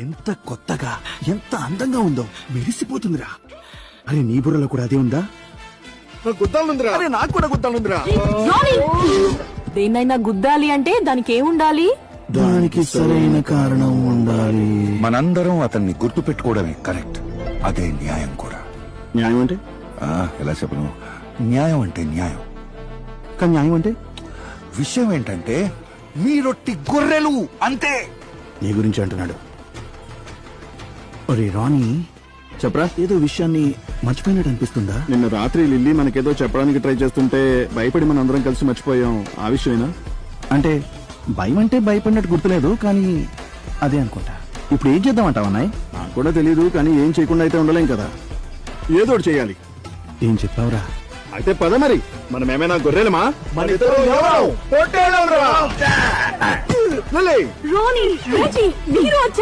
ఎంత కొత్తగా ఎంత అందంగా ఉందో మెరిసిపోతుందిరా. అరే నీ బుర్రలో కూడా అదే ఉందా? అరే నాకు కూడా గుద్దాలుందిరా. దేన్నైనా గుద్దాలి అంటే దానికి ఏముండాలి? దానికి సరైన కారణం ఉండాలి. మనందరం అతన్ని గుర్తు పెట్టుకోవడమే కరెక్ట్. అదే న్యాయం కూడా. న్యాయం అంటే? ఎలా చెప్పను? న్యాయం అంటే న్యాయం. కానీ న్యాయం అంటే? విషయం ఏంటంటే మీరొట్టి గొర్రెలు అంతే. నీ గురించి అంటున్నాడు. ఒరే రాణి, చెప్పరా, ఏదో విషయాన్ని మర్చిపోయినట్టు అనిపిస్తుందా? నిన్న రాత్రి లిల్లీ మనకేదో చెప్పడానికి ట్రై చేస్తుంటే భయపడి మనం అందరం కలిసి మర్చిపోయాం. ఆ విషయమేనా? అంటే భయం అంటే భయపడినట్టు గుర్తులేదు, కానీ అదే అనుకుంటా. ఇప్పుడు ఏం చేద్దామంటావు అన్నాయ్? నాకు కూడా తెలీదు, కానీ ఏం చేయకుండా అయితే ఉండలేం కదా. ఏదో ఒకటి చేయాలి. ఏం చెప్పావురా? అయితే పద మరి. మనం ఏమైనా గొర్రెలమా? రోనీ, రెజీ, మీరు వచ్చారు.